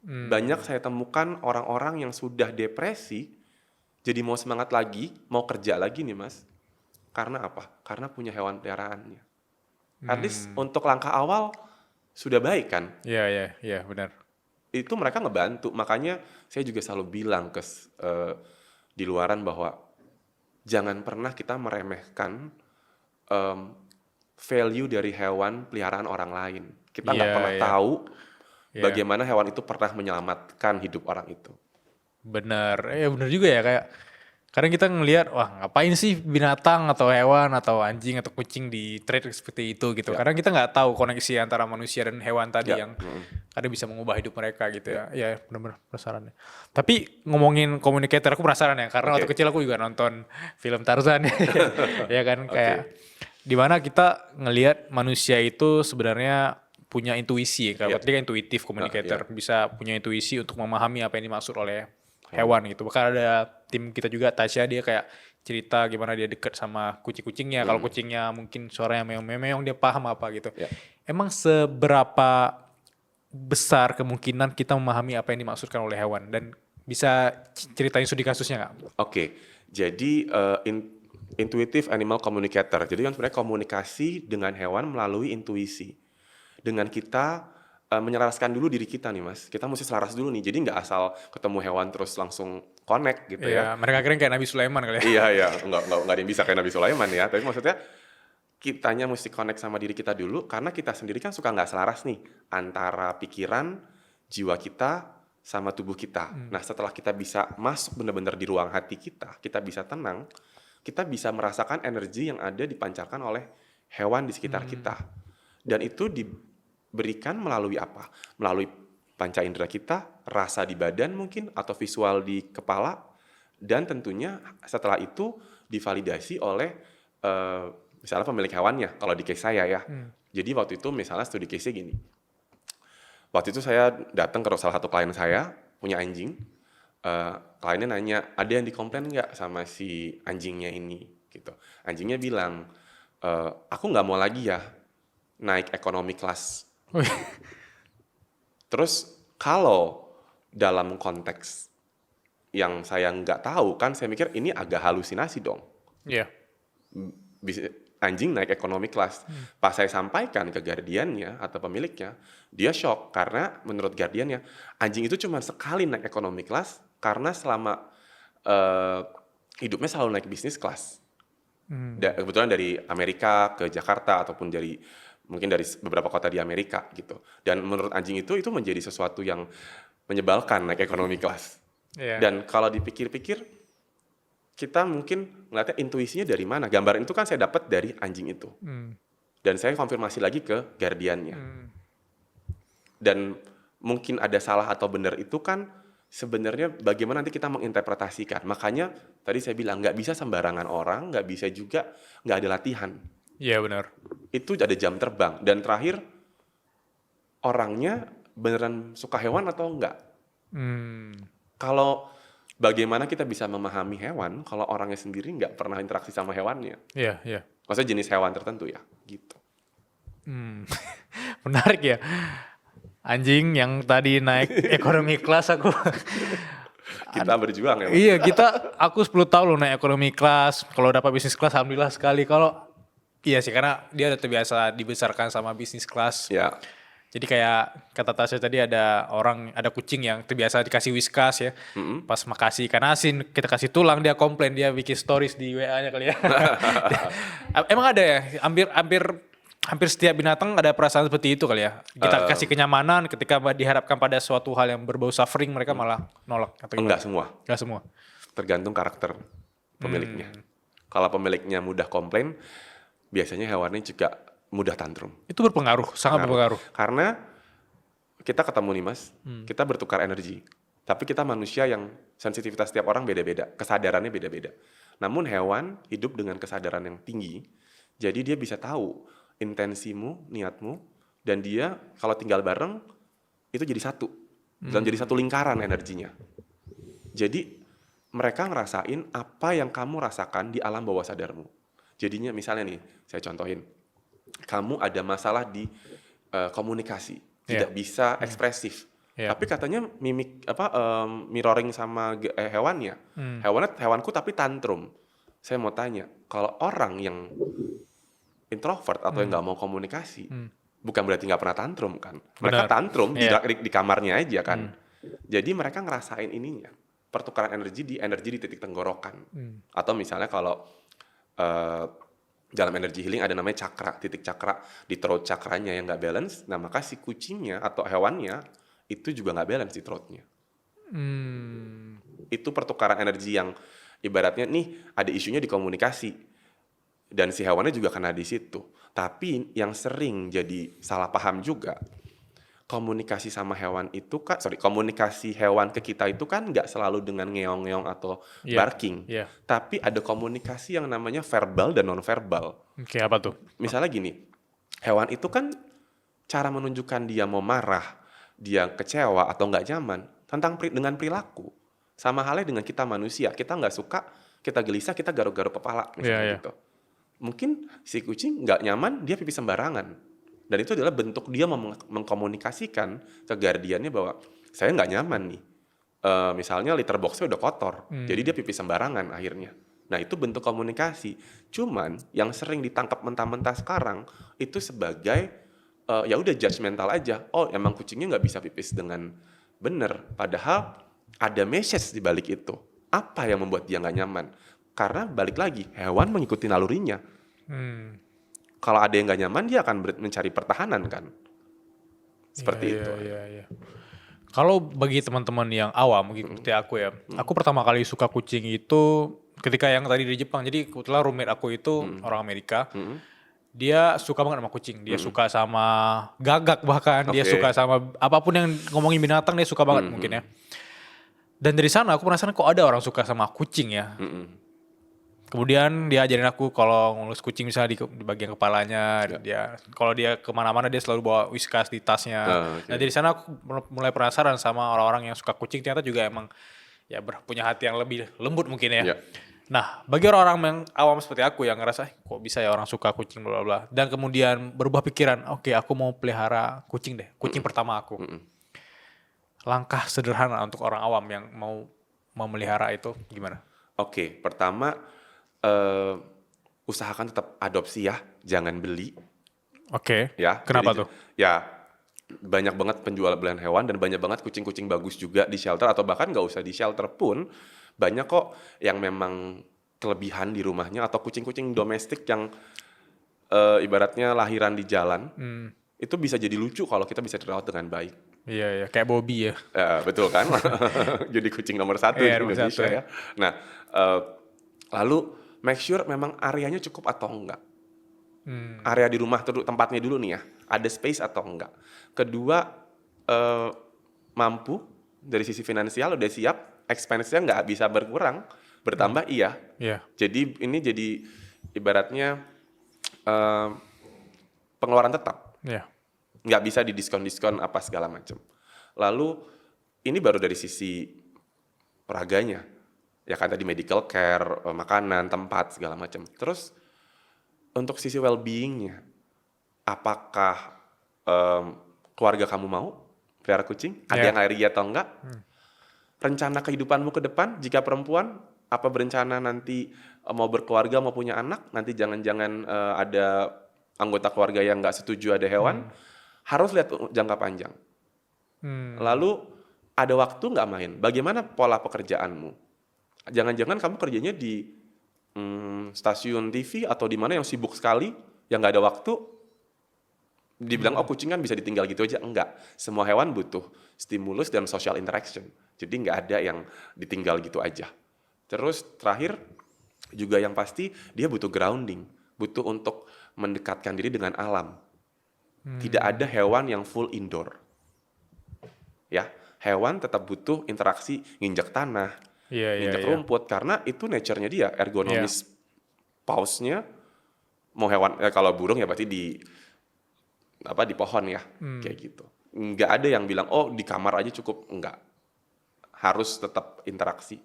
Banyak saya temukan orang-orang yang sudah depresi, jadi mau semangat lagi, mau kerja lagi nih Mas. Karena apa? Karena punya hewan peliharaannya. At least untuk langkah awal sudah baik kan? Iya, iya, iya, benar. Itu mereka ngebantu. Makanya saya juga selalu bilang di luaran bahwa jangan pernah kita meremehkan em, value dari hewan peliharaan orang lain. Kita Iya, nggak pernah iya, tahu iya. bagaimana hewan itu pernah menyelamatkan hidup orang itu. Benar. Benar juga ya, kayak kadang kita ngelihat, wah ngapain sih binatang atau hewan atau anjing atau kucing di trade seperti itu gitu. Ya, Kadang kita nggak tahu koneksi antara manusia dan hewan tadi ya, yang kadang bisa mengubah hidup mereka gitu ya. ya. Ya benar-benar penasaran. Tapi ngomongin communicator aku penasaran ya, karena waktu Oke, kecil aku juga nonton film Tarzan ya kan, oke. kayak dimana kita ngelihat manusia itu sebenarnya punya intuisi, kalau Ya, dia kan intuitif ya, communicator, bisa punya intuisi untuk memahami apa yang dimaksud oleh hewan. hewan gitu. Bahkan ada tim kita juga, Tasya, dia kayak cerita gimana dia deket sama kucing-kucingnya. Kalau kucingnya mungkin suaranya meong-meong, dia paham apa gitu. Ya, Emang seberapa besar kemungkinan kita memahami apa yang dimaksudkan oleh hewan? Dan bisa ceritain studi kasusnya nggak? oke. Jadi intuitive animal communicator. Jadi kan sebenarnya komunikasi dengan hewan melalui intuisi. Dengan kita menyelaraskan dulu diri kita nih Mas. Kita mesti selaras dulu nih. Jadi nggak asal ketemu hewan terus langsung connect gitu ya. Ya, mereka kira kayak Nabi Sulaiman kali ya. Iya, iya, nggak ada yang bisa kayak Nabi Sulaiman ya. Tapi maksudnya kitanya mesti connect sama diri kita dulu, karena kita sendiri kan suka nggak selaras nih antara pikiran, jiwa kita, sama tubuh kita. Nah, setelah kita bisa masuk benar-benar di ruang hati kita bisa tenang, kita bisa merasakan energi yang ada dipancarkan oleh hewan di sekitar kita. Dan itu diberikan melalui apa? Melalui panca indera kita, rasa di badan mungkin, atau visual di kepala, dan tentunya setelah itu divalidasi oleh eh, misalnya pemilik hewannya, kalau di case saya ya. Jadi waktu itu misalnya studi case-nya gini. Waktu itu saya datang ke salah satu klien saya, punya anjing. Kliennya nanya, ada yang dikomplain nggak sama si anjingnya ini? Gitu. Anjingnya bilang, aku nggak mau lagi ya naik ekonomi kelas. Terus kalau dalam konteks yang saya nggak tahu kan, saya mikir ini agak halusinasi dong. Iya. Bisa anjing naik ekonomi kelas. Pas saya sampaikan ke guardiannya atau pemiliknya, dia shock karena menurut guardiannya anjing itu cuma sekali naik ekonomi kelas karena selama eh, hidupnya selalu naik bisnis kelas. Kebetulan dari Amerika ke Jakarta ataupun dari mungkin dari beberapa kota di Amerika gitu. Dan menurut anjing itu menjadi sesuatu yang menyebalkan naik ekonomi kelas. Iya. Dan kalau dipikir-pikir, kita mungkin ngeliatnya intuisinya dari mana. Gambaran itu kan saya dapat dari anjing itu. Dan saya konfirmasi lagi ke guardiannya. Dan mungkin ada salah atau benar itu kan sebenarnya bagaimana nanti kita menginterpretasikan. Makanya tadi saya bilang nggak bisa sembarangan orang, nggak bisa juga nggak ada latihan. Iya, benar. Itu ada jam terbang. Dan terakhir, orangnya beneran suka hewan atau enggak? Kalau bagaimana kita bisa memahami hewan kalau orangnya sendiri nggak pernah interaksi sama hewannya? Iya, iya. Maksudnya jenis hewan tertentu ya, gitu. Menarik ya. Anjing yang tadi naik ekonomi kelas aku. Kita berjuang ya, Mas. Iya, aku 10 tahun loh naik ekonomi kelas. Kalau dapat bisnis kelas alhamdulillah sekali. Kalau iya sih, karena dia udah terbiasa dibesarkan sama bisnis kelas. Ya, Jadi kayak kata Tasya tadi, ada kucing yang terbiasa dikasih whiskas ya. Pas makasih ikan asin, kita kasih tulang, dia komplain, dia bikin stories di WA-nya kali ya. Emang ada ya, hampir hampir hampir setiap binatang ada perasaan seperti itu kali ya. Kita kasih kenyamanan, ketika diharapkan pada suatu hal yang berbau suffering, mereka malah nolak atau enggak gimana? semua. Enggak semua. Tergantung karakter pemiliknya. Kalau pemiliknya mudah komplain, biasanya hewannya juga mudah tantrum. Itu berpengaruh, sangat berpengaruh. Karena kita ketemu nih Mas, kita bertukar energi. Tapi kita manusia yang sensitivitas setiap orang beda-beda, kesadarannya beda-beda. Namun hewan hidup dengan kesadaran yang tinggi, jadi dia bisa tahu intensimu, niatmu, dan dia kalau tinggal bareng, itu jadi satu. Dan jadi satu lingkaran energinya. Jadi mereka ngerasain apa yang kamu rasakan di alam bawah sadarmu. Jadinya misalnya nih, saya contohin. Kamu ada masalah di komunikasi, tidak bisa ekspresif. Iya. Tapi katanya mimik mirroring sama hewannya. Hewanku tapi tantrum. Saya mau tanya, kalau orang yang introvert atau yang nggak mau komunikasi, bukan berarti nggak pernah tantrum kan? Mereka Benar. tantrum Iya. di kamarnya aja kan. Jadi mereka ngerasain ininya, pertukaran energi di titik tenggorokan. Atau misalnya kalau eh, dalam energy healing ada namanya cakra, titik cakra di throat cakranya yang nggak balance. Nah maka si kucingnya atau hewannya itu juga nggak balance di throatnya. Itu pertukaran energi yang ibaratnya nih ada isunya di komunikasi dan si hewannya juga kena di situ. Tapi yang sering jadi salah paham juga, komunikasi sama hewan itu kan, komunikasi hewan ke kita itu kan nggak selalu dengan ngeong-ngeong atau Iya. barking. Iya. Tapi ada komunikasi yang namanya verbal dan non-verbal. Oke, apa tuh? Misalnya gini, hewan itu kan cara menunjukkan dia mau marah, dia kecewa atau nggak nyaman dengan perilaku. Sama halnya dengan kita manusia, kita nggak suka, kita gelisah, kita garuk-garuk kepala misalnya Iya, iya. gitu. Mungkin si kucing nggak nyaman, dia pipis sembarangan. Dan itu adalah bentuk dia mengkomunikasikan ke guardiannya bahwa saya nggak nyaman nih. Misalnya litter boxnya udah kotor, jadi dia pipis sembarangan akhirnya. Nah itu bentuk komunikasi. Cuman yang sering ditangkap mentah-mentah sekarang itu sebagai ya udah judgmental aja. Oh emang kucingnya nggak bisa pipis dengan bener. Padahal ada message di balik itu. Apa yang membuat dia nggak nyaman? Karena balik lagi hewan mengikuti nalurinya. Kalau ada yang nggak nyaman dia akan mencari pertahanan kan. Seperti Iya, itu. iya, iya. Kalau bagi teman-teman yang awam gitu seperti aku ya, aku pertama kali suka kucing itu ketika yang tadi di Jepang. Jadi kebetulan roommate aku itu orang Amerika. Dia suka banget sama kucing. Dia suka sama gagak bahkan. Dia Oke. suka sama apapun yang ngomongin binatang dia suka banget mungkin ya. Dan dari sana aku penasaran kok ada orang suka sama kucing ya. Kemudian dia ajarin aku kalau ngelus kucing misalnya di bagian kepalanya, dia kalau dia kemana-mana dia selalu bawa whiskas di tasnya. Oke. Nah dari sana aku mulai penasaran sama orang-orang yang suka kucing, ternyata juga emang ya punya hati yang lebih lembut mungkin ya. Iya. Nah bagi orang-orang yang awam seperti aku yang ngerasa kok bisa ya orang suka kucing bla bla bla, dan kemudian berubah pikiran, oke aku mau pelihara kucing deh, kucing pertama aku. Langkah sederhana untuk orang awam yang mau memelihara itu gimana? Oke, pertama usahakan tetap adopsi ya, jangan beli Oke. ya. Kenapa Jadi, tuh? ya banyak banget penjual belian hewan dan banyak banget kucing-kucing bagus juga di shelter atau bahkan nggak usah di shelter pun banyak kok yang memang kelebihan di rumahnya atau kucing-kucing domestik yang ibaratnya lahiran di jalan itu bisa jadi lucu kalau kita bisa dirawat dengan baik. Iya, iya, kayak Bobby ya. Betul kan? Jadi kucing nomor 1 Iya, di nomor Indonesia 1 ya. ya. Nah, lalu make sure memang areanya cukup atau enggak. Area di rumah tempatnya dulu nih ya, ada space atau enggak. Kedua, mampu dari sisi finansial udah siap, expense-nya nggak bisa berkurang, bertambah iya. Iya. Jadi ini jadi ibaratnya pengeluaran tetap. Iya. Nggak bisa didiskon-diskon apa segala macam. Lalu ini baru dari sisi raganya, ya kan tadi medical care, makanan, tempat segala macam. Terus untuk sisi well-beingnya, apakah keluarga kamu mau pelihara kucing? Ada yang iri atau enggak? Rencana kehidupanmu ke depan jika perempuan, apa berencana nanti mau berkeluarga, mau punya anak, nanti jangan-jangan ada anggota keluarga yang nggak setuju ada hewan, harus lihat jangka panjang. Lalu ada waktu nggak main? Bagaimana pola pekerjaanmu? Jangan-jangan kamu kerjanya di stasiun TV atau di mana yang sibuk sekali, yang nggak ada waktu. Dibilang oh kucing kan bisa ditinggal gitu aja, enggak. Semua hewan butuh stimulus dan social interaction. Jadi nggak ada yang ditinggal gitu aja. Terus terakhir juga yang pasti dia butuh grounding, butuh untuk mendekatkan diri dengan alam. Tidak ada hewan yang full indoor. Ya, hewan tetap butuh interaksi nginjak tanah, nginjak rumput karena itu nature-nya dia, ergonomis pausnya. Mau hewan kalau burung ya berarti di pohon ya, kayak gitu. Nggak ada yang bilang oh di kamar aja cukup, enggak. Harus tetap interaksi.